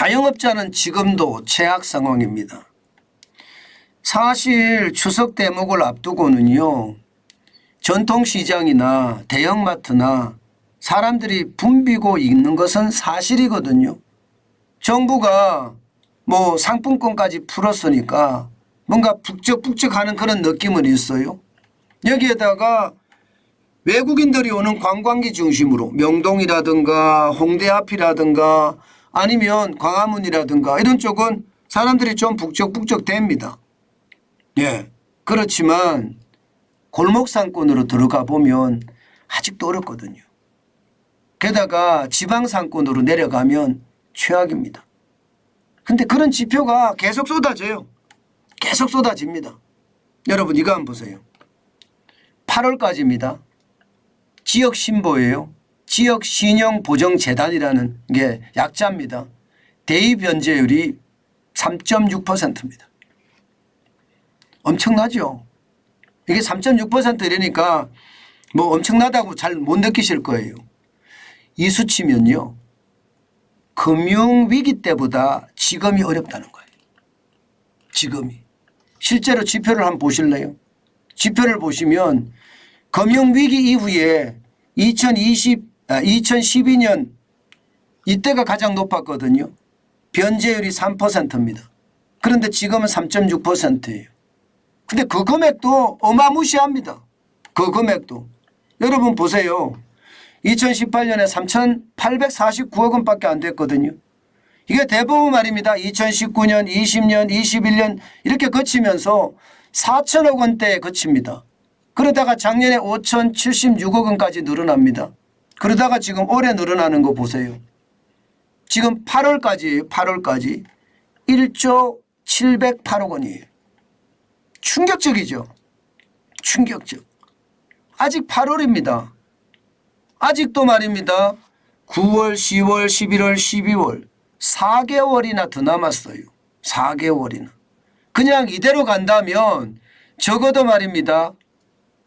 자영업자는 지금도 최악 상황입니다. 사실 추석 대목을 앞두고는요, 전통시장이나 대형마트나 사람들이 붐비고 있는 것은 사실이거든요. 정부가 뭐 상품권까지 풀었으니까 뭔가 북적북적하는 그런 느낌은 있어요. 여기에다가 외국인들이 오는 관광지 중심으로 명동이라든가 홍대 앞이라든가 아니면 광화문이라든가 이런 쪽은 사람들이 좀 북적북적 됩니다. 예. 그렇지만 골목 상권으로 들어가 보면 아직도 어렵거든요. 게다가 지방 상권으로 내려가면 최악입니다. 근데 그런 지표가 계속 쏟아져요. 계속 쏟아집니다. 여러분 이거 한번 보세요. 8월까지입니다. 지역 신보예요. 지역 신용 보정재단이라는 게 약자입니다. 대의 변제율이 3.6%입니다. 엄청나죠. 이게 3.6% 이러니까 뭐 엄청나다고 잘 못 느끼실 거예요. 이 수치면요, 금융위기 때보다 지금이 어렵다는 거예요. 지금이. 실제로 지표를 한번 보실래요? 지표를 보시면 금융위기 이후에 2012년 이때가 가장 높았거든요. 변제율이 3%입니다. 그런데 지금은 3.6%예요. 근데 그 금액도 어마무시합니다. 그 금액도. 여러분 보세요. 2018년에 3,849억 원밖에 안 됐거든요. 이게 대부분 말입니다. 2019년, 20년, 21년 이렇게 거치면서 4천억 원대에 거칩니다. 그러다가 작년에 5,076억 원까지 늘어납니다. 그러다가 지금 올해 늘어나는 거 보세요. 지금 8월까지예요. 8월까지 1조 708억 원이에요. 충격적이죠. 충격적. 아직 8월입니다. 아직도 말입니다. 9월, 10월, 11월, 12월 4개월이나 더 남았어요. 4개월이나. 그냥 이대로 간다면 적어도 말입니다.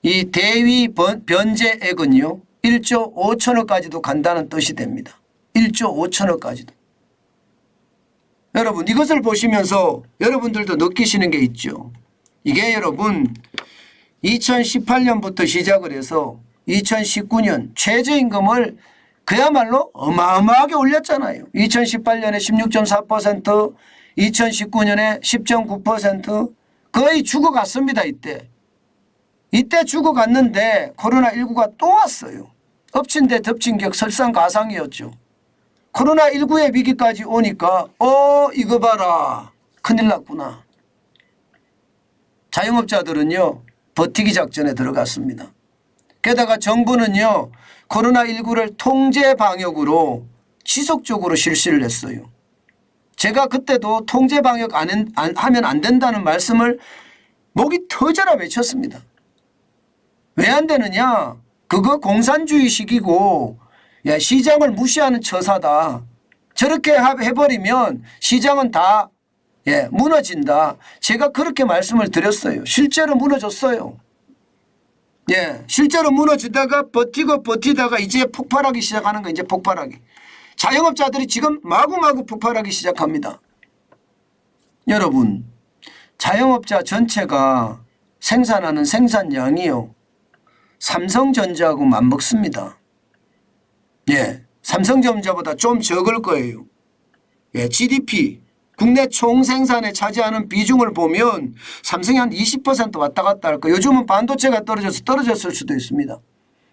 이 대위 변제액은요 1조 5천억까지도 간다는 뜻이 됩니다. 1조 5천억까지도. 여러분 이것을 보시면서 여러분들도 느끼시는 게 있죠. 이게 여러분 2018년부터 시작을 해서 2019년 최저임금을 그야말로 어마어마하게 올렸잖아요. 2018년에 16.4%, 2019년에 10.9% 거의 죽어갔습니다. 이때 죽어갔는데 코로나19가 또 왔어요. 엎친 데 덮친 격 설상가상이었죠. 코로나19의 위기까지 오니까 이거 봐라. 큰일 났구나. 자영업자들은요 버티기 작전에 들어갔습니다. 게다가 정부는요 코로나19를 통제 방역으로 지속적으로 실시를 했어요. 제가 그때도 통제 방역 하면 안 된다는 말씀을 목이 터져라 외쳤습니다. 왜 안 되느냐? 그거 공산주의식이고 시장을 무시하는 처사다. 저렇게 해버리면 시장은 다 무너진다. 제가 그렇게 말씀을 드렸어요. 실제로 무너졌어요. 실제로 무너지다가 버티다가 이제 폭발하기 시작하는 거 이제 폭발하기. 자영업자들이 지금 마구마구 폭발하기 시작합니다. 여러분 자영업자 전체가 생산하는 생산량이요. 삼성전자하고 맞먹습니다. 삼성전자보다 좀 적을 거예요. GDP 국내 총생산에 차지하는 비중을 보면 삼성이 한 20% 왔다 갔다 할 거예요. 요즘은 반도체가 떨어졌을 수도 있습니다.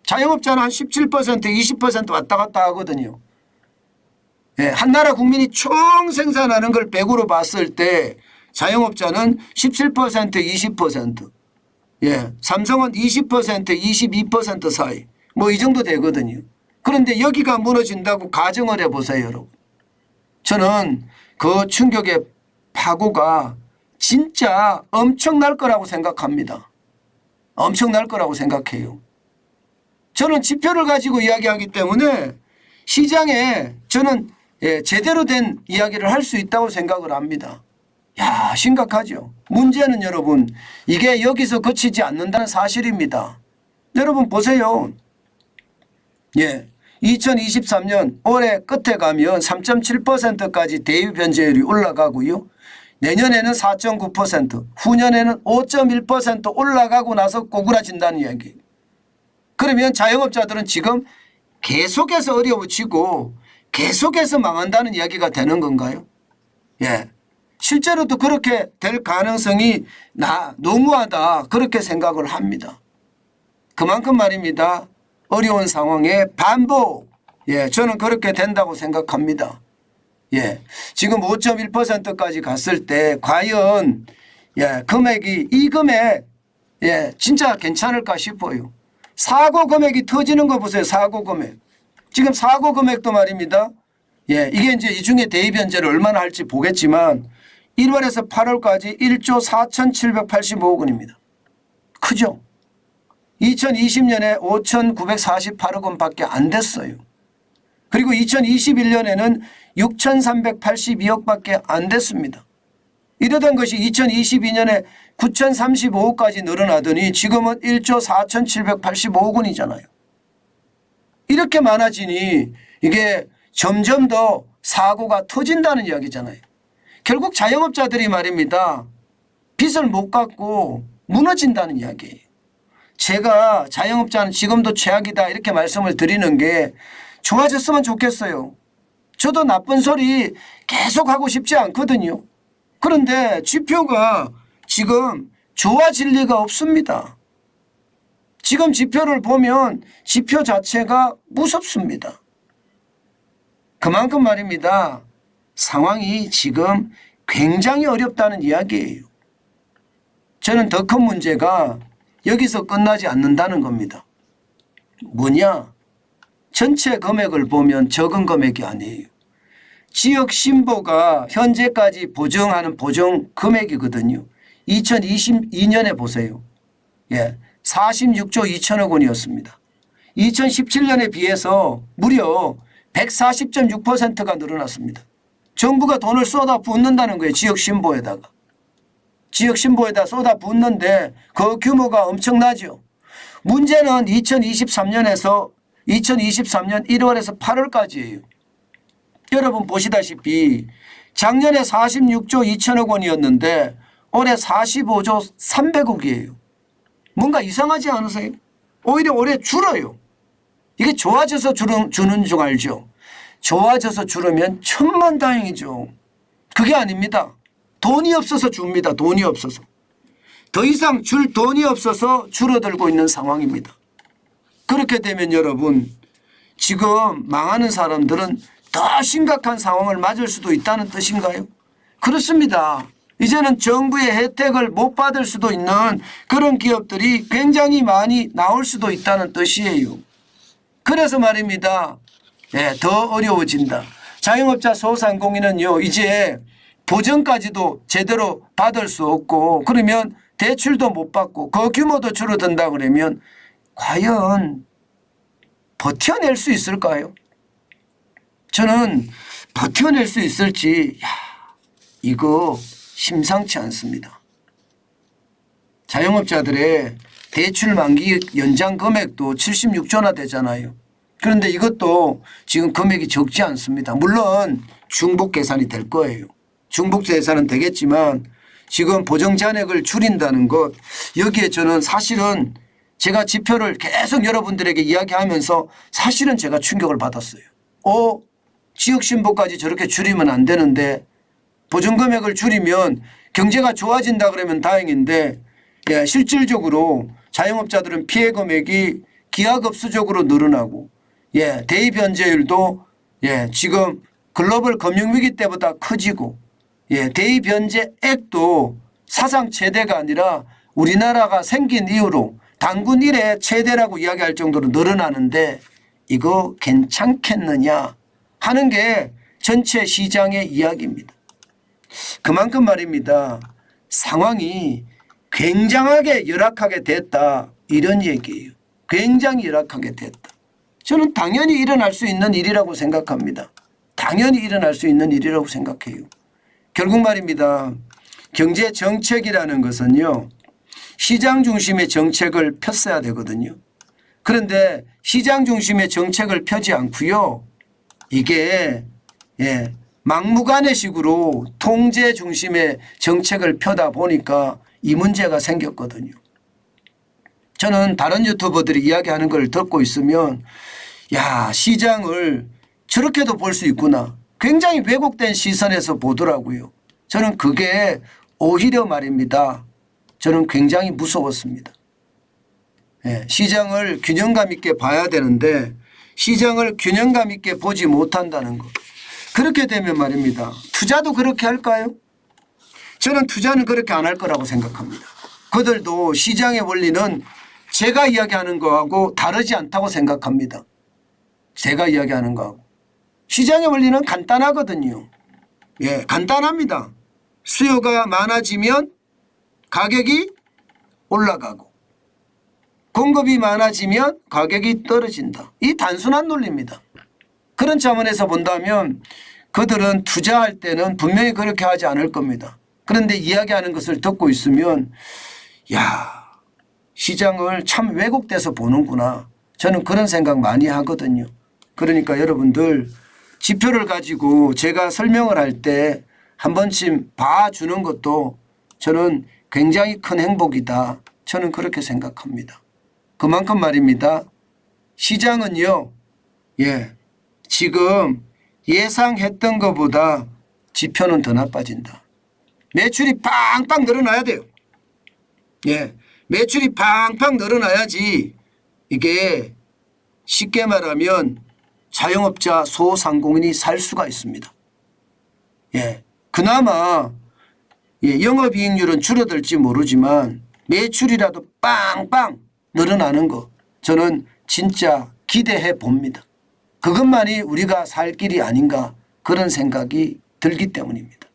자영업자는 한 17%, 20% 왔다 갔다 하거든요. 한 나라 국민이 총 생산하는 걸 100으로 봤을 때 자영업자는 17%, 20%. 삼성은 20%, 22% 사이. 뭐 이 정도 되거든요. 그런데 여기가 무너진다고 가정을 해보세요, 여러분. 저는 그 충격의 파고가 진짜 엄청날 거라고 생각합니다. 엄청날 거라고 생각해요. 저는 지표를 가지고 이야기하기 때문에 시장에 저는 제대로 된 이야기를 할 수 있다고 생각을 합니다. 심각하죠. 문제는 여러분 이게 여기서 그치지 않는다는 사실입니다. 여러분 보세요. 2023년 올해 끝에 가면 3.7%까지 대위 변제율이 올라가고요. 내년에는 4.9%, 후년에는 5.1% 올라가고 나서 꼬꾸라진다는 이야기예요. 그러면 자영업자들은 지금 계속해서 어려워지고 계속해서 망한다는 이야기가 되는 건가요? 예. 실제로도 그렇게 될 가능성이 너무하다 그렇게 생각을 합니다. 그만큼 말입니다. 어려운 상황의 반복. 예, 저는 그렇게 된다고 생각합니다. 예, 지금 5.1%까지 갔을 때 과연 금액이 이 금액 진짜 괜찮을까 싶어요. 사고 금액이 터지는 거 보세요. 사고 금액. 지금 사고 금액도 말입니다. 이게 이제 이 중에 대위 변제를 얼마나 할지 보겠지만 1월에서 8월까지 1조 4,785억 원입니다. 크죠? 2020년에 5,948억 원밖에 안 됐어요. 그리고 2021년에는 6,382억밖에 안 됐습니다. 이러던 것이 2022년에 9,035억까지 늘어나더니 지금은 1조 4,785억 원이잖아요. 이렇게 많아지니 이게 점점 더 사고가 터진다는 이야기잖아요. 결국 자영업자들이 말입니다. 빚을 못 갚고 무너진다는 이야기예요. 제가 자영업자는 지금도 최악이다 이렇게 말씀을 드리는 게 좋아졌으면 좋겠어요. 저도 나쁜 소리 계속 하고 싶지 않거든요. 그런데 지표가 지금 좋아질 리가 없습니다. 지금 지표를 보면 지표 자체가 무섭습니다. 그만큼 말입니다. 상황이 지금 굉장히 어렵다는 이야기예요. 저는 더 큰 문제가 여기서 끝나지 않는다는 겁니다. 뭐냐? 전체 금액을 보면 적은 금액이 아니에요. 지역 신보가 현재까지 보정하는 보정 금액이거든요. 2022년에 보세요. 46조 2천억 원이었습니다. 2017년에 비해서 무려 140.6%가 늘어났습니다. 정부가 돈을 쏟아 붓는다는 거예요. 지역 신보에다가. 지역 신보에다 쏟아 붓는데 그 규모가 엄청나죠. 문제는 2023년 1월에서 8월까지예요. 여러분 보시다시피 작년에 46조 2천억 원이었는데 올해 45조 300억이에요. 뭔가 이상하지 않으세요? 오히려 올해 줄어요. 이게 좋아져서 주는 줄 알죠. 좋아져서 줄으면 천만다행이죠. 그게 아닙니다. 돈이 없어서 줍니다. 돈이 없어서. 더 이상 줄 돈이 없어서 줄어들고 있는 상황입니다. 그렇게 되면 여러분 지금 망하는 사람들은 더 심각한 상황을 맞을 수도 있다는 뜻인가요? 그렇습니다. 이제는 정부의 혜택을 못 받을 수도 있는 그런 기업들이 굉장히 많이 나올 수도 있다는 뜻이에요. 그래서 말입니다. 더 어려워진다. 자영업자 소상공인은요 이제 보전까지도 제대로 받을 수 없고 그러면 대출도 못 받고 그 규모도 줄어든다 그러면 과연 버텨낼 수 있을까요? 저는 버텨낼 수 있을지 이거 심상치 않습니다. 자영업자들의 대출 만기 연장 금액도 76조나 되잖아요. 그런데 이것도 지금 금액이 적지 않습니다. 물론 중복 계산이 될 거예요. 중복 계산은 되겠지만 지금 보정 잔액을 줄인다는 것 여기에 저는 사실은 제가 지표를 계속 여러분들에게 이야기하면서 사실은 제가 충격을 받았어요. 지역신보까지 저렇게 줄이면 안 되는데 보증금액을 줄이면 경제가 좋아진다 그러면 다행인데 실질적으로 자영업자들은 피해 금액이 기하급수적으로 늘어나고 대위 변제율도 지금 글로벌 금융위기 때보다 커지고 대위 변제액도 사상 최대가 아니라 우리나라가 생긴 이후로 단군 이래 최대라고 이야기할 정도로 늘어나는데 이거 괜찮겠느냐 하는 게 전체 시장의 이야기입니다. 그만큼 말입니다. 상황이 굉장하게 열악하게 됐다 이런 얘기예요. 굉장히 열악하게 됐다. 저는 당연히 일어날 수 있는 일이라고 생각합니다. 당연히 일어날 수 있는 일이라고 생각해요. 결국 말입니다. 경제 정책이라는 것은요. 시장 중심의 정책을 폈어야 되거든요. 그런데 시장 중심의 정책을 펴지 않고요. 이게 막무가내식으로 통제 중심의 정책을 펴다 보니까 이 문제가 생겼거든요. 저는 다른 유튜버들이 이야기하는 걸 듣고 있으면 야, 시장을 저렇게도 볼 수 있구나. 굉장히 왜곡된 시선에서 보더라고요. 저는 그게 오히려 말입니다. 저는 굉장히 무서웠습니다. 시장을 균형감 있게 봐야 되는데 시장을 균형감 있게 보지 못한다는 것. 그렇게 되면 말입니다. 투자도 그렇게 할까요? 저는 투자는 그렇게 안 할 거라고 생각합니다. 그들도 시장의 원리는 제가 이야기하는 거하고 다르지 않다고 생각합니다. 제가 이야기하는 거하고. 시장의 원리는 간단하거든요. 간단합니다. 수요가 많아지면 가격이 올라가고 공급이 많아지면 가격이 떨어진다. 이 단순한 논리입니다. 그런 차원에서 본다면 그들은 투자할 때는 분명히 그렇게 하지 않을 겁니다. 그런데 이야기하는 것을 듣고 있으면 야, 시장을 참 왜곡돼서 보는구나. 저는 그런 생각 많이 하거든요. 그러니까 여러분들 지표를 가지고 제가 설명을 할 때 한 번쯤 봐주는 것도 저는 굉장히 큰 행복이다. 저는 그렇게 생각합니다. 그만큼 말입니다. 시장은요. 지금 예상했던 것보다 지표는 더 나빠진다. 매출이 팡팡 늘어나야 돼요. 매출이 팡팡 늘어나야지 이게 쉽게 말하면 자영업자 소상공인이 살 수가 있습니다. 그나마 영업이익률은 줄어들지 모르지만 매출이라도 빵빵 늘어나는 거 저는 진짜 기대해 봅니다. 그것만이 우리가 살 길이 아닌가 그런 생각이 들기 때문입니다.